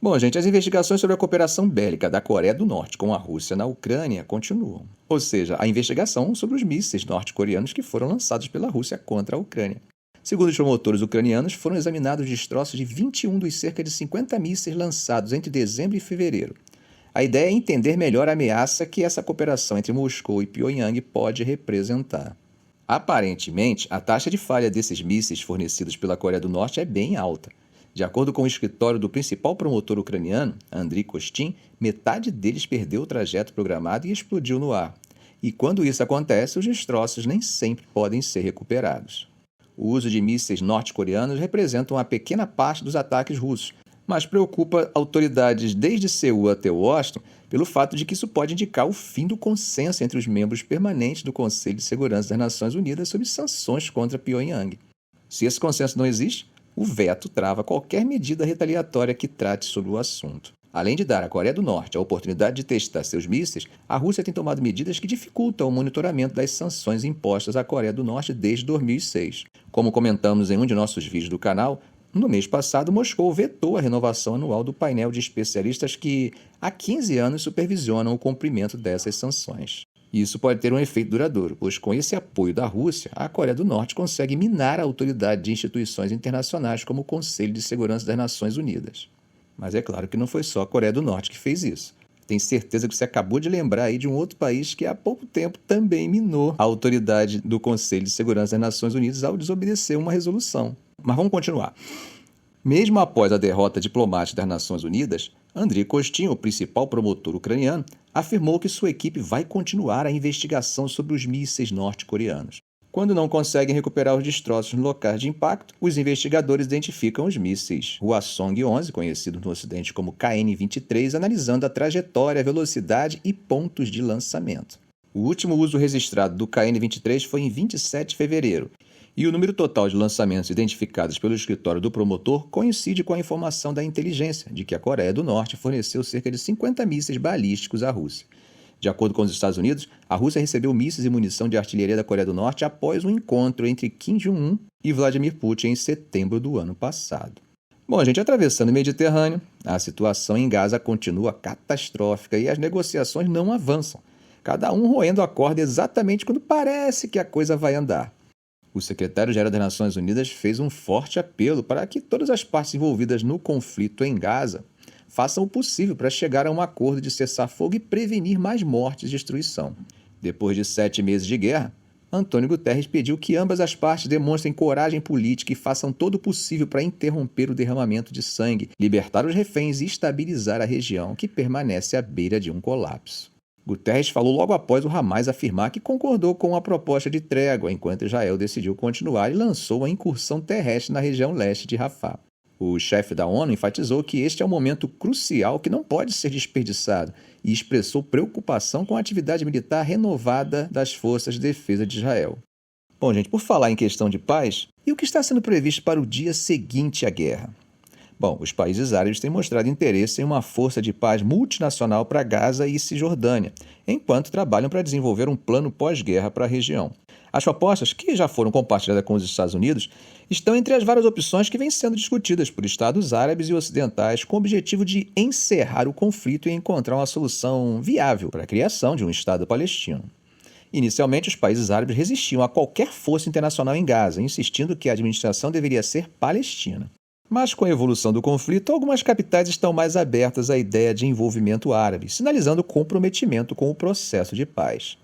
Bom, gente, as investigações sobre a cooperação bélica da Coreia do Norte com a Rússia na Ucrânia continuam. Ou seja, a investigação sobre os mísseis norte-coreanos que foram lançados pela Rússia contra a Ucrânia. Segundo os promotores ucranianos, foram examinados destroços de 21 dos cerca de 50 mísseis lançados entre dezembro e fevereiro. A ideia é entender melhor a ameaça que essa cooperação entre Moscou e Pyongyang pode representar. Aparentemente, a taxa de falha desses mísseis fornecidos pela Coreia do Norte é bem alta. De acordo com o escritório do principal promotor ucraniano, Andriy Kostin, metade deles perdeu o trajeto programado e explodiu no ar. E quando isso acontece, os destroços nem sempre podem ser recuperados. O uso de mísseis norte-coreanos representa uma pequena parte dos ataques russos, mas preocupa autoridades desde Seul até Washington pelo fato de que isso pode indicar o fim do consenso entre os membros permanentes do Conselho de Segurança das Nações Unidas sobre sanções contra Pyongyang. Se esse consenso não existe, o veto trava qualquer medida retaliatória que trate sobre o assunto. Além de dar à Coreia do Norte a oportunidade de testar seus mísseis, a Rússia tem tomado medidas que dificultam o monitoramento das sanções impostas à Coreia do Norte desde 2006. Como comentamos em um de nossos vídeos do canal, no mês passado, Moscou vetou a renovação anual do painel de especialistas que, há 15 anos, supervisionam o cumprimento dessas sanções. Isso pode ter um efeito duradouro, pois com esse apoio da Rússia, a Coreia do Norte consegue minar a autoridade de instituições internacionais como o Conselho de Segurança das Nações Unidas. Mas é claro que não foi só a Coreia do Norte que fez isso. Tenho certeza que você acabou de lembrar aí de um outro país que há pouco tempo também minou a autoridade do Conselho de Segurança das Nações Unidas ao desobedecer uma resolução. Mas vamos continuar. Mesmo após a derrota diplomática das Nações Unidas, Andriy Kostin, o principal promotor ucraniano, afirmou que sua equipe vai continuar a investigação sobre os mísseis norte-coreanos. Quando não conseguem recuperar os destroços nos locais de impacto, os investigadores identificam os mísseis Hwasong-11, conhecido no Ocidente como KN-23, analisando a trajetória, velocidade e pontos de lançamento. O último uso registrado do KN-23 foi em 27 de fevereiro, e o número total de lançamentos identificados pelo escritório do promotor coincide com a informação da inteligência de que a Coreia do Norte forneceu cerca de 50 mísseis balísticos à Rússia. De acordo com os Estados Unidos, a Rússia recebeu mísseis e munição de artilharia da Coreia do Norte após um encontro entre Kim Jong-un e Vladimir Putin em setembro do ano passado. Bom, gente, atravessando o Mediterrâneo, a situação em Gaza continua catastrófica e as negociações não avançam, cada um roendo a corda exatamente quando parece que a coisa vai andar. O secretário-geral das Nações Unidas fez um forte apelo para que todas as partes envolvidas no conflito em Gaza façam o possível para chegar a um acordo de cessar-fogo e prevenir mais mortes e destruição. Depois de 7 meses de guerra, Antônio Guterres pediu que ambas as partes demonstrem coragem política e façam todo o possível para interromper o derramamento de sangue, libertar os reféns e estabilizar a região, que permanece à beira de um colapso. Guterres falou logo após o Hamas afirmar que concordou com a proposta de trégua, enquanto Israel decidiu continuar e lançou a incursão terrestre na região leste de Rafah. O chefe da ONU enfatizou que este é um momento crucial que não pode ser desperdiçado e expressou preocupação com a atividade militar renovada das forças de defesa de Israel. Bom, gente, por falar em questão de paz, e o que está sendo previsto para o dia seguinte à guerra? Bom, os países árabes têm mostrado interesse em uma força de paz multinacional para Gaza e Cisjordânia, enquanto trabalham para desenvolver um plano pós-guerra para a região. As propostas, que já foram compartilhadas com os Estados Unidos, estão entre as várias opções que vêm sendo discutidas por estados árabes e ocidentais com o objetivo de encerrar o conflito e encontrar uma solução viável para a criação de um Estado palestino. Inicialmente, os países árabes resistiam a qualquer força internacional em Gaza, insistindo que a administração deveria ser palestina. Mas com a evolução do conflito, algumas capitais estão mais abertas à ideia de envolvimento árabe, sinalizando comprometimento com o processo de paz.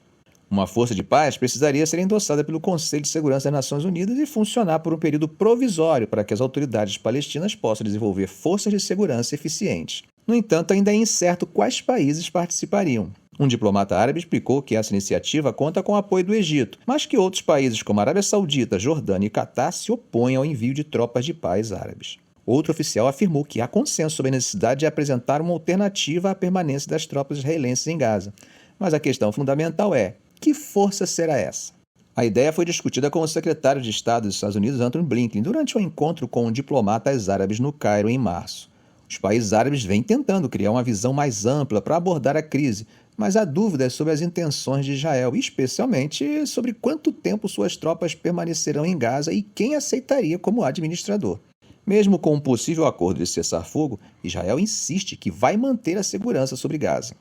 Uma força de paz precisaria ser endossada pelo Conselho de Segurança das Nações Unidas e funcionar por um período provisório para que as autoridades palestinas possam desenvolver forças de segurança eficientes. No entanto, ainda é incerto quais países participariam. Um diplomata árabe explicou que essa iniciativa conta com o apoio do Egito, mas que outros países como Arábia Saudita, Jordânia e Catar se opõem ao envio de tropas de paz árabes. Outro oficial afirmou que há consenso sobre a necessidade de apresentar uma alternativa à permanência das tropas israelenses em Gaza. Mas a questão fundamental é: que força será essa? A ideia foi discutida com o secretário de Estado dos Estados Unidos, Antony Blinken, durante um encontro com diplomatas árabes no Cairo em março. Os países árabes vêm tentando criar uma visão mais ampla para abordar a crise, mas há dúvidas sobre as intenções de Israel, especialmente sobre quanto tempo suas tropas permanecerão em Gaza e quem aceitaria como administrador. Mesmo com um possível acordo de cessar-fogo, Israel insiste que vai manter a segurança sobre Gaza.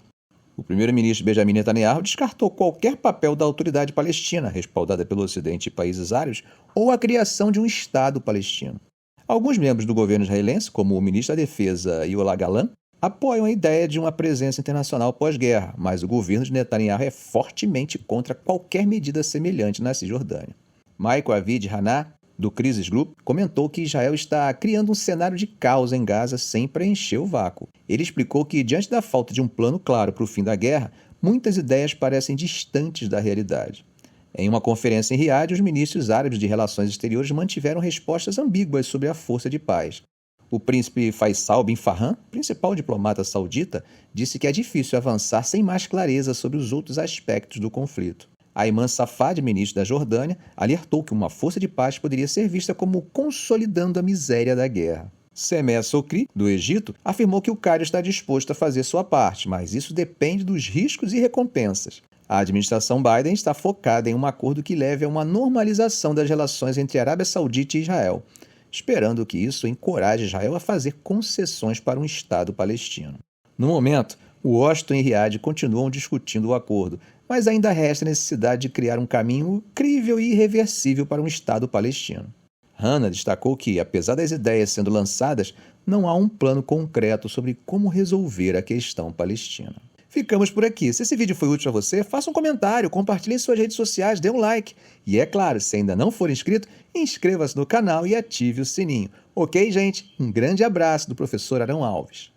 O primeiro-ministro Benjamin Netanyahu descartou qualquer papel da autoridade palestina, respaldada pelo Ocidente e países árabes, ou a criação de um Estado palestino. Alguns membros do governo israelense, como o ministro da Defesa Yoav Gallant, apoiam a ideia de uma presença internacional pós-guerra, mas o governo de Netanyahu é fortemente contra qualquer medida semelhante na Cisjordânia. Michael Avid Haná, do Crisis Group, comentou que Israel está criando um cenário de caos em Gaza sem preencher o vácuo. Ele explicou que, diante da falta de um plano claro para o fim da guerra, muitas ideias parecem distantes da realidade. Em uma conferência em Riad, os ministros árabes de Relações Exteriores mantiveram respostas ambíguas sobre a força de paz. O príncipe Faisal bin Farhan, principal diplomata saudita, disse que é difícil avançar sem mais clareza sobre os outros aspectos do conflito. Ayman Safad, ministro da Jordânia, alertou que uma força de paz poderia ser vista como consolidando a miséria da guerra. Sameh Sokri, do Egito, afirmou que o Cairo está disposto a fazer sua parte, mas isso depende dos riscos e recompensas. A administração Biden está focada em um acordo que leve a uma normalização das relações entre a Arábia Saudita e Israel, esperando que isso encoraje Israel a fazer concessões para um Estado palestino. No momento, Washington e Riad continuam discutindo o acordo, mas ainda resta a necessidade de criar um caminho crível e irreversível para um Estado palestino. Hanna destacou que, apesar das ideias sendo lançadas, não há um plano concreto sobre como resolver a questão palestina. Ficamos por aqui. Se esse vídeo foi útil a você, faça um comentário, compartilhe em suas redes sociais, dê um like. E é claro, se ainda não for inscrito, inscreva-se no canal e ative o sininho. Ok, gente? Um grande abraço do professor Arão Alves.